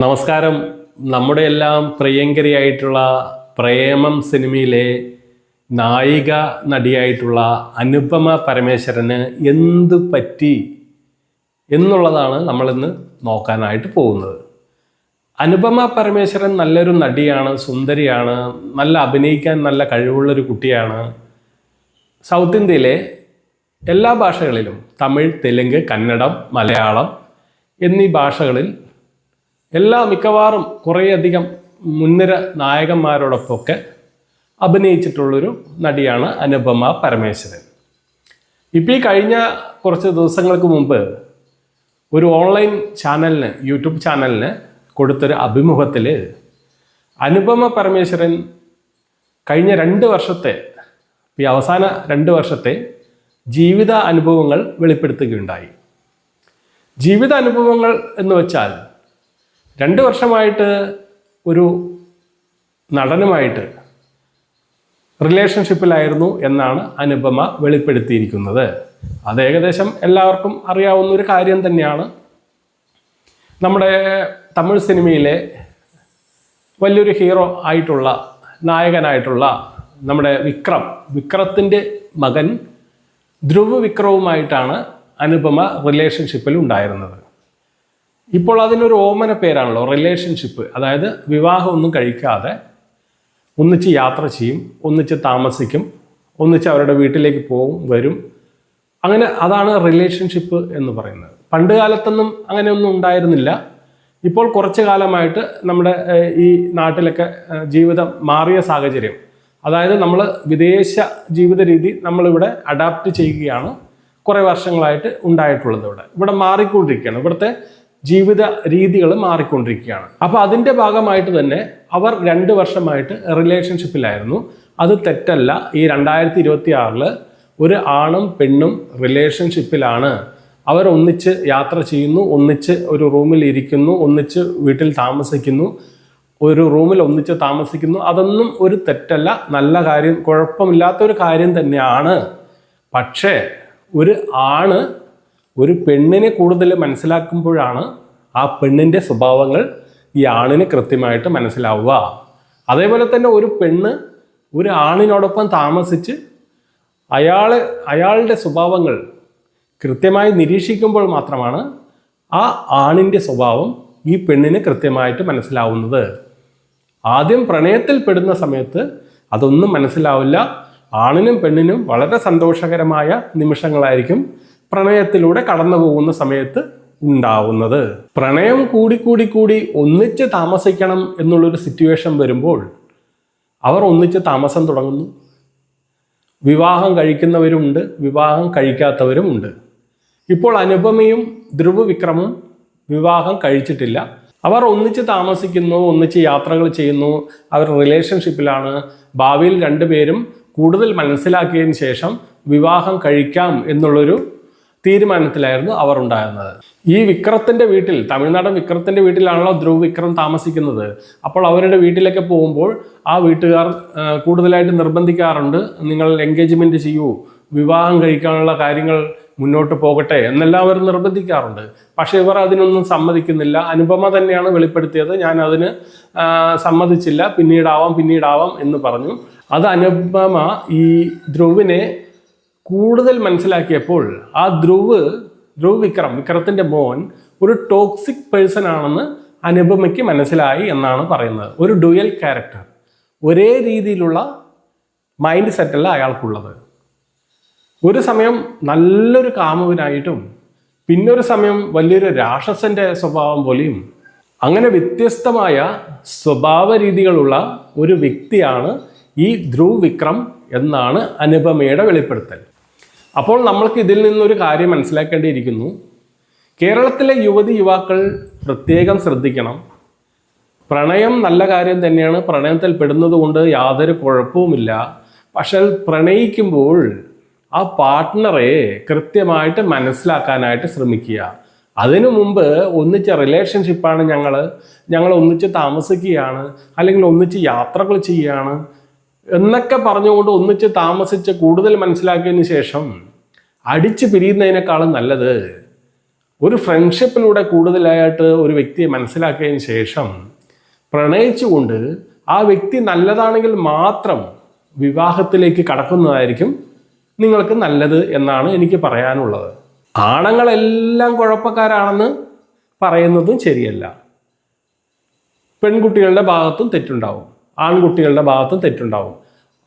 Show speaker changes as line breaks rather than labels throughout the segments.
നമസ്കാരം. നമ്മുടെ എല്ലാം പ്രിയങ്കരിയായിട്ടുള്ള പ്രേമം സിനിമയിലെ നായിക നടിയായിട്ടുള്ള അനുപമ പരമേശ്വരന് എന്തു പറ്റി എന്നുള്ളതാണ് നമ്മളിന്ന് നോക്കാനായിട്ട് പോകുന്നത്. അനുപമ പരമേശ്വരൻ നല്ലൊരു നടിയാണ്, സുന്ദരിയാണ്, നല്ല അഭിനയിക്കാൻ നല്ല കഴിവുള്ളൊരു കുട്ടിയാണ്. സൗത്ത് ഇന്ത്യയിലെ എല്ലാ ഭാഷകളിലും തമിഴ്, തെലുങ്ക്, കന്നഡം, മലയാളം എന്നീ ഭാഷകളിൽ മിക്കവാറും കുറേയധികം മുൻനിര നായകന്മാരോടൊപ്പമൊക്കെ അഭിനയിച്ചിട്ടുള്ളൊരു നടിയാണ് അനുപമ പരമേശ്വരൻ. ഇപ്പോൾ ഈ കഴിഞ്ഞ കുറച്ച് ദിവസങ്ങൾക്ക് മുമ്പ് ഒരു ഓൺലൈൻ ചാനലിന്, യൂട്യൂബ് ചാനലിന് കൊടുത്തൊരു അഭിമുഖത്തിൽ അനുപമ പരമേശ്വരൻ കഴിഞ്ഞ 2 വർഷത്തെ, ഈ അവസാന 2 വർഷത്തെ ജീവിത അനുഭവങ്ങൾ വെളിപ്പെടുത്തുകയുണ്ടായി. ജീവിത അനുഭവങ്ങൾ എന്ന് വെച്ചാൽ 2 വർഷമായിട്ട് ഒരു നടനുമായിട്ട് റിലേഷൻഷിപ്പിലായിരുന്നു എന്നാണ് അനുപമ വെളിപ്പെടുത്തിയിരിക്കുന്നത്. അത് ഏകദേശം എല്ലാവർക്കും അറിയാവുന്ന ഒരു കാര്യം തന്നെയാണ്. നമ്മുടെ തമിഴ് സിനിമയിലെ വലിയൊരു ഹീറോ ആയിട്ടുള്ള, നായകനായിട്ടുള്ള നമ്മുടെ വിക്രത്തിൻ്റെ മകൻ ധ്രുവ് വിക്രവുമായിട്ടാണ് അനുപമ റിലേഷൻഷിപ്പിൽ ഉണ്ടായിരുന്നത്. ഇപ്പോൾ അതിനൊരു ഓമന പേരാണല്ലോ റിലേഷൻഷിപ്പ്. അതായത് വിവാഹമൊന്നും കഴിക്കാതെ ഒന്നിച്ച് യാത്ര ചെയ്യും, ഒന്നിച്ച് താമസിക്കും, ഒന്നിച്ച് അവരുടെ വീട്ടിലേക്ക് പോകും, വരും. അങ്ങനെ അതാണ് റിലേഷൻഷിപ്പ് എന്ന് പറയുന്നത്. പണ്ട് കാലത്തൊന്നും അങ്ങനെയൊന്നും ഉണ്ടായിരുന്നില്ല. ഇപ്പോൾ കുറച്ച് കാലമായിട്ട് നമ്മുടെ ഈ നാട്ടിലൊക്കെ ജീവിതം മാറിയ സാഹചര്യം, അതായത് നമ്മൾ വിദേശ ജീവിത രീതി നമ്മളിവിടെ അഡാപ്റ്റ് ചെയ്യുകയാണ് കുറേ വർഷങ്ങളായിട്ട് ഉണ്ടായിട്ടുള്ളത്. ഇവിടെ മാറിക്കൊണ്ടിരിക്കുകയാണ്, ഇവിടുത്തെ ജീവിത രീതികൾ മാറിക്കൊണ്ടിരിക്കുകയാണ്. അപ്പോൾ അതിൻ്റെ ഭാഗമായിട്ട് തന്നെ അവർ 2 വർഷമായിട്ട് റിലേഷൻഷിപ്പിലായിരുന്നു. അത് തെറ്റല്ല. ഈ 2026 ഒരു ആണും പെണ്ണും റിലേഷൻഷിപ്പിലാണ്. അവർ ഒന്നിച്ച് യാത്ര ചെയ്യുന്നു, ഒന്നിച്ച് ഒരു റൂമിൽ ഇരിക്കുന്നു, ഒന്നിച്ച് വീട്ടിൽ താമസിക്കുന്നു, ഒരു റൂമിൽ ഒന്നിച്ച് താമസിക്കുന്നു. അതൊന്നും ഒരു തെറ്റല്ല, നല്ല കാര്യം, കുഴപ്പമില്ലാത്തൊരു കാര്യം തന്നെയാണ്. പക്ഷേ ഒരു ആണ് ഒരു പെണ്ണിനെ കൂടുതൽ മനസ്സിലാക്കുമ്പോഴാണ് ആ പെണ്ണിൻ്റെ സ്വഭാവങ്ങൾ ഈ ആണിന് കൃത്യമായിട്ട് മനസ്സിലാവുക. അതേപോലെ തന്നെ ഒരു പെണ്ണ് ഒരു ആണിനോടൊപ്പം താമസിച്ച് അയാളുടെ സ്വഭാവങ്ങൾ കൃത്യമായി നിരീക്ഷിക്കുമ്പോൾ മാത്രമാണ് ആ ആണിൻ്റെ സ്വഭാവം ഈ പെണ്ണിന് കൃത്യമായിട്ട് മനസ്സിലാവുന്നത്. ആദ്യം പ്രണയത്തിൽ പെടുന്ന സമയത്ത് അതൊന്നും മനസ്സിലാവില്ല. ആണിനും പെണ്ണിനും വളരെ സന്തോഷകരമായ നിമിഷങ്ങളായിരിക്കും പ്രണയത്തിലൂടെ കടന്നു പോകുന്ന സമയത്ത് ഉണ്ടാവുന്നത്. പ്രണയം കൂടി ഒന്നിച്ച് താമസിക്കണം എന്നുള്ളൊരു സിറ്റുവേഷൻ വരുമ്പോൾ അവർ ഒന്നിച്ച് താമസം തുടങ്ങുന്നു. വിവാഹം കഴിക്കുന്നവരുമുണ്ട്, വിവാഹം കഴിക്കാത്തവരുമുണ്ട്. ഇപ്പോൾ അനുപമയും ധ്രുവ് വിക്രമും വിവാഹം കഴിച്ചിട്ടില്ല. അവർ ഒന്നിച്ച് താമസിക്കുന്നു, ഒന്നിച്ച് യാത്രകൾ ചെയ്യുന്നു, അവർ റിലേഷൻഷിപ്പിലാണ്. ഭാവിയിൽ 2 പേരും കൂടുതൽ മനസ്സിലാക്കിയതിന് ശേഷം വിവാഹം കഴിക്കാം എന്നുള്ളൊരു തീരുമാനത്തിലായിരുന്നു അവർ ഉണ്ടായിരുന്നത്. ഈ വിക്രത്തിൻ്റെ വീട്ടിൽ, തമിഴ്നാടൻ വിക്രത്തിൻ്റെ വീട്ടിലാണല്ലോ ധ്രുവ് വിക്രം താമസിക്കുന്നത്. അപ്പോൾ അവരുടെ വീട്ടിലൊക്കെ പോകുമ്പോൾ ആ വീട്ടുകാർ കൂടുതലായിട്ട് നിർബന്ധിക്കാറുണ്ട്, നിങ്ങൾ എൻഗേജ്മെൻറ്റ് ചെയ്യൂ, വിവാഹം കഴിക്കാനുള്ള കാര്യങ്ങൾ മുന്നോട്ട് പോകട്ടെ എന്നെല്ലാം അവർ നിർബന്ധിക്കാറുണ്ട്. പക്ഷേ ഇവർ അതിനൊന്നും സമ്മതിക്കുന്നില്ല. അനുപമ തന്നെയാണ് വെളിപ്പെടുത്തിയത്, ഞാൻ അതിന് സമ്മതിച്ചില്ല, പിന്നീടാവാം എന്ന് പറഞ്ഞു. അത് അനുപമ ഈ ധ്രുവിനെ കൂടുതൽ മനസ്സിലാക്കിയപ്പോൾ ആ ധ്രുവ് വിക്രത്തിൻ്റെ മോൻ ഒരു ടോക്സിക് പേഴ്സൺ ആണെന്ന് അനുപമയ്ക്ക് മനസ്സിലായി എന്നാണ് പറയുന്നത്. ഒരു ഡ്യുവൽ ക്യാരക്ടർ, ഒരേ രീതിയിലുള്ള മൈൻഡ് സെറ്റല്ല അയാൾക്കുള്ളത്. ഒരു സമയം നല്ലൊരു കാമുകനായിട്ടും പിന്നൊരു സമയം വലിയൊരു രാക്ഷസന്റെ സ്വഭാവം പോലെയും, അങ്ങനെ വ്യത്യസ്തമായ സ്വഭാവ രീതികളുള്ള ഒരു വ്യക്തിയാണ് ഈ ധ്രുവ് വിക്രം എന്നാണ് അനുപമയുടെ വെളിപ്പെടുത്തൽ. അപ്പോൾ നമ്മൾക്ക് ഇതിൽ നിന്നൊരു കാര്യം മനസ്സിലാക്കേണ്ടിയിരിക്കുന്നു. കേരളത്തിലെ യുവാക്കൾ പ്രത്യേകം ശ്രദ്ധിക്കണം. പ്രണയം നല്ല കാര്യം തന്നെയാണ്, പ്രണയത്തിൽ പെടുന്നത് കൊണ്ട് യാതൊരു കുഴപ്പവുമില്ല. പക്ഷേ പ്രണയിക്കുമ്പോൾ ആ പാർട്ട്ണറെ കൃത്യമായിട്ട് മനസ്സിലാക്കാനായിട്ട് ശ്രമിക്കുക. അതിനു മുമ്പ് ഒന്നിച്ച് റിലേഷൻഷിപ്പാണ്, ഞങ്ങൾ ഒന്നിച്ച് താമസിക്കുകയാണ്, അല്ലെങ്കിൽ ഒന്നിച്ച് യാത്രകൾ ചെയ്യുകയാണ് എന്നൊക്കെ പറഞ്ഞുകൊണ്ട് ഒന്നിച്ച് താമസിച്ച് കൂടുതൽ മനസ്സിലാക്കിയതിന് ശേഷം അടിച്ചു പിരിയുന്നതിനേക്കാളും നല്ലത് ഒരു ഫ്രണ്ട്ഷിപ്പിലൂടെ കൂടുതലായിട്ട് ഒരു വ്യക്തിയെ മനസ്സിലാക്കിയതിന് ശേഷം പ്രണയിച്ചുകൊണ്ട് ആ വ്യക്തി നല്ലതാണെങ്കിൽ മാത്രം വിവാഹത്തിലേക്ക് കടക്കുന്നതായിരിക്കും നിങ്ങൾക്ക് നല്ലത് എന്നാണ് എനിക്ക് പറയാനുള്ളത്. ആണുങ്ങളെല്ലാം കുഴപ്പക്കാരാണെന്ന് പറയുന്നതും ശരിയല്ല. പെൺകുട്ടികളുടെ ഭാഗത്തും തെറ്റുണ്ടാവും, ആൺകുട്ടികളുടെ ഭാഗത്തും തെറ്റുണ്ടാവും.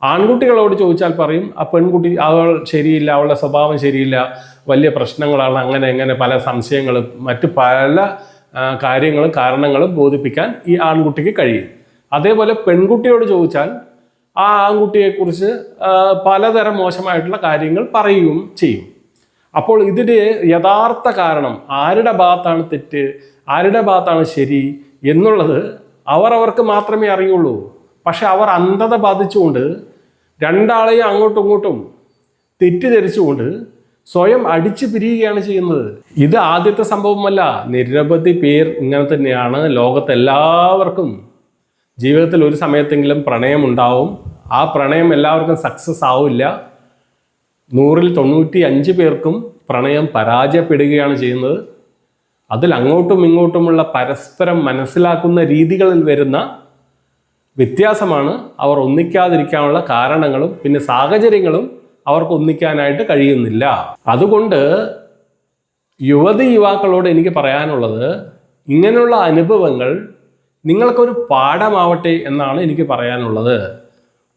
ആൺകുട്ടികളോട് ചോദിച്ചാൽ പറയും ആ പെൺകുട്ടി അവൾ ശരിയില്ല, അവളുടെ സ്വഭാവം ശരിയില്ല, വലിയ പ്രശ്നങ്ങളാണ്, അങ്ങനെ എങ്ങനെ പല സംശയങ്ങളും മറ്റു പല കാര്യങ്ങളും കാരണങ്ങളും ബോധിപ്പിക്കാൻ ഈ ആൺകുട്ടിക്ക് കഴിയും. അതേപോലെ പെൺകുട്ടിയോട് ചോദിച്ചാൽ ആ ആൺകുട്ടിയെക്കുറിച്ച് പലതരം മോശമായിട്ടുള്ള കാര്യങ്ങൾ പറയുകയും ചെയ്യും. അപ്പോൾ ഇതിന് യഥാർത്ഥ കാരണം ആരുടെ ഭാഗത്താണ് തെറ്റ്, ആരുടെ ഭാഗത്താണ് ശരി എന്നുള്ളത് അവർക്ക് മാത്രമേ അറിയുള്ളൂ. പക്ഷെ അവർ അന്ധത ബാധിച്ചുകൊണ്ട് രണ്ടാളെയും അങ്ങോട്ടും ഇങ്ങോട്ടും തെറ്റിദ്ധരിച്ചുകൊണ്ട് സ്വയം അടിച്ചു പിരിയുകയാണ് ചെയ്യുന്നത്. ഇത് ആദ്യത്തെ സംഭവമല്ല, നിരവധി പേർ ഇങ്ങനെ തന്നെയാണ്. ലോകത്തെല്ലാവർക്കും ജീവിതത്തിൽ ഒരു സമയത്തെങ്കിലും പ്രണയം ഉണ്ടാവും. ആ പ്രണയം എല്ലാവർക്കും സക്സസ് ആവില്ല. 100-ൽ 95 പേർക്കും പ്രണയം പരാജയപ്പെടുകയാണ് ചെയ്യുന്നത്. അതിൽ അങ്ങോട്ടും ഇങ്ങോട്ടുമുള്ള പരസ്പരം മനസ്സിലാക്കുന്ന രീതികളിൽ വരുന്ന വ്യത്യാസമാണ് അവർ ഒന്നിക്കാതിരിക്കാനുള്ള കാരണങ്ങളും പിന്നെ സാഹചര്യങ്ങളും അവർക്ക് ഒന്നിക്കാനായിട്ട് കഴിയുന്നില്ല. അതുകൊണ്ട് യുവാക്കളോട് എനിക്ക് പറയാനുള്ളത്, ഇങ്ങനെയുള്ള അനുഭവങ്ങൾ നിങ്ങൾക്കൊരു പാഠമാവട്ടെ എന്നാണ് എനിക്ക് പറയാനുള്ളത്.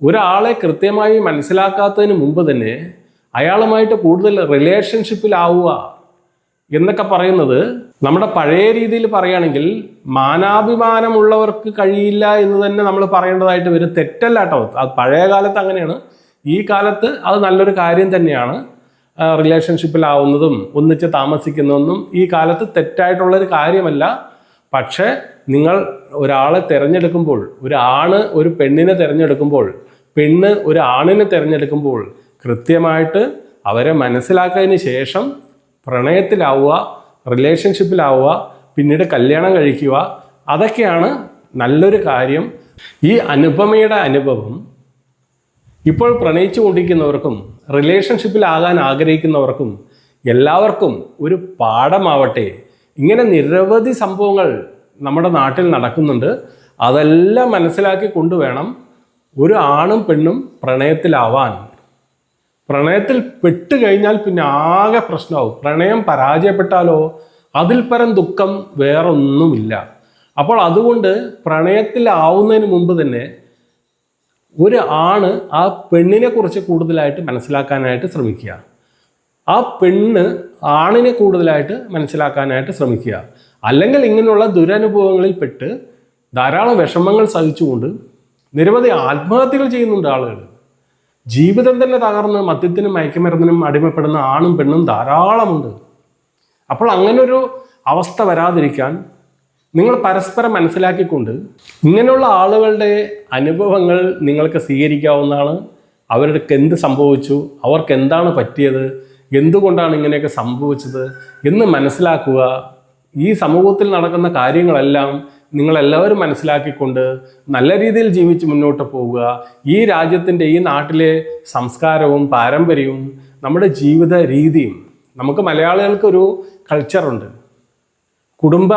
ഒരാളെ കൃത്യമായി മനസ്സിലാക്കാത്തതിന് മുമ്പ് തന്നെ അയാളുമായിട്ട് കൂടുതൽ റിലേഷൻഷിപ്പിലാവുക എന്നൊക്കെ പറയുന്നത് നമ്മുടെ പഴയ രീതിയിൽ പറയുകയാണെങ്കിൽ മാനാഭിമാനമുള്ളവർക്ക് കഴിയില്ല എന്ന് തന്നെ നമ്മൾ പറയേണ്ടതായിട്ട് വരും. തെറ്റല്ല കേട്ടോ, അത് പഴയ കാലത്ത് അങ്ങനെയാണ്. ഈ കാലത്ത് അത് നല്ലൊരു കാര്യം തന്നെയാണ്. റിലേഷൻഷിപ്പിലാവുന്നതും ഒന്നിച്ച് താമസിക്കുന്നതൊന്നും ഈ കാലത്ത് തെറ്റായിട്ടുള്ളൊരു കാര്യമല്ല. പക്ഷേ നിങ്ങൾ ഒരാളെ തിരഞ്ഞെടുക്കുമ്പോൾ, ഒരു ആണ് ഒരു പെണ്ണിനെ തിരഞ്ഞെടുക്കുമ്പോൾ, പെണ്ണ് ഒരു ആണിനെ തിരഞ്ഞെടുക്കുമ്പോൾ കൃത്യമായിട്ട് അവരെ മനസ്സിലാക്കിയതിന് ശേഷം പ്രണയത്തിലാവുക, റിലേഷൻഷിപ്പിലാവുക, പിന്നീട് കല്യാണം കഴിക്കുക, അതൊക്കെയാണ് നല്ലൊരു കാര്യം. ഈ അനുപമയുടെ അനുഭവം ഇപ്പോൾ പ്രണയിച്ചു കൊണ്ടിരിക്കുന്നവർക്കും റിലേഷൻഷിപ്പിലാകാൻ ആഗ്രഹിക്കുന്നവർക്കും എല്ലാവർക്കും ഒരു പാഠമാവട്ടെ. ഇങ്ങനെ നിരവധി സംഭവങ്ങൾ നമ്മുടെ നാട്ടിൽ നടക്കുന്നുണ്ട്. അതെല്ലാം മനസ്സിലാക്കി കൊണ്ടുവേണം ഒരു ആണും പെണ്ണും പ്രണയത്തിലാവാൻ. പ്രണയത്തിൽ പെട്ടുകഴിഞ്ഞാൽ പിന്നെ ആകെ പ്രശ്നമാവും. പ്രണയം പരാജയപ്പെട്ടാലോ അതിൽ പരം ദുഃഖം വേറൊന്നുമില്ല. അപ്പോൾ അതുകൊണ്ട് പ്രണയത്തിലാവുന്നതിന് മുമ്പ് തന്നെ ഒരു ആണ് ആ പെണ്ണിനെ കുറിച്ച് കൂടുതലായിട്ട് മനസ്സിലാക്കാനായിട്ട് ശ്രമിക്കുക, ആ പെണ്ണ് ആണിനെ കൂടുതലായിട്ട് മനസ്സിലാക്കാനായിട്ട് ശ്രമിക്കുക. അല്ലെങ്കിൽ ഇങ്ങനെയുള്ള ദുരനുഭവങ്ങളിൽ പെട്ട് ധാരാളം വിഷമങ്ങൾ സഹിച്ചുകൊണ്ട് നിരവധി ആത്മഹത്യകൾ ചെയ്യുന്നുണ്ട് ആളുകൾ. ജീവിതം തന്നെ തകർന്ന് മദ്യത്തിനും മയക്കുമരുന്നിനും അടിമപ്പെടുന്ന ആണും പെണ്ണും ധാരാളമുണ്ട്. അപ്പോൾ അങ്ങനൊരു അവസ്ഥ വരാതിരിക്കാൻ നിങ്ങൾ പരസ്പരം മനസ്സിലാക്കിക്കൊണ്ട് ഇങ്ങനെയുള്ള ആളുകളുടെ അനുഭവങ്ങൾ നിങ്ങൾക്ക് സ്വീകരിക്കാവുന്നതാണ്. അവർക്ക് എന്ത് സംഭവിച്ചു, അവർക്ക് എന്താണ് പറ്റിയത്, എന്തുകൊണ്ടാണ് ഇങ്ങനെയൊക്കെ സംഭവിച്ചത് എന്ന് മനസ്സിലാക്കുക. ഈ സമൂഹത്തിൽ നടക്കുന്ന കാര്യങ്ങളെല്ലാം നിങ്ങളെല്ലാവരും മനസ്സിലാക്കിക്കൊണ്ട് നല്ല രീതിയിൽ ജീവിച്ച് മുന്നോട്ട് പോവുക. ഈ രാജ്യത്തിൻ്റെ, ഈ നാട്ടിലെ സംസ്കാരവും പാരമ്പര്യവും നമ്മുടെ ജീവിത രീതിയും, നമുക്ക് മലയാളികൾക്കൊരു കൾച്ചറുണ്ട്, കുടുംബ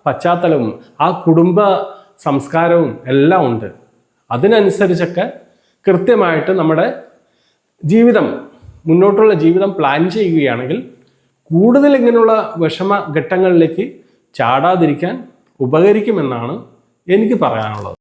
പശ്ചാത്തലവും ആ കുടുംബ സംസ്കാരവും എല്ലാം ഉണ്ട്. അതിനനുസരിച്ചൊക്കെ കൃത്യമായിട്ട് നമ്മുടെ ജീവിതം, മുന്നോട്ടുള്ള ജീവിതം പ്ലാൻ ചെയ്യുകയാണെങ്കിൽ കൂടുതൽ ഇങ്ങനെയുള്ള വിഷമ ഘട്ടങ്ങളിലേക്ക് ചാടാതിരിക്കാൻ ഉപകരിക്കുമെന്നാണ് എനിക്ക് പറയാനുള്ളത്.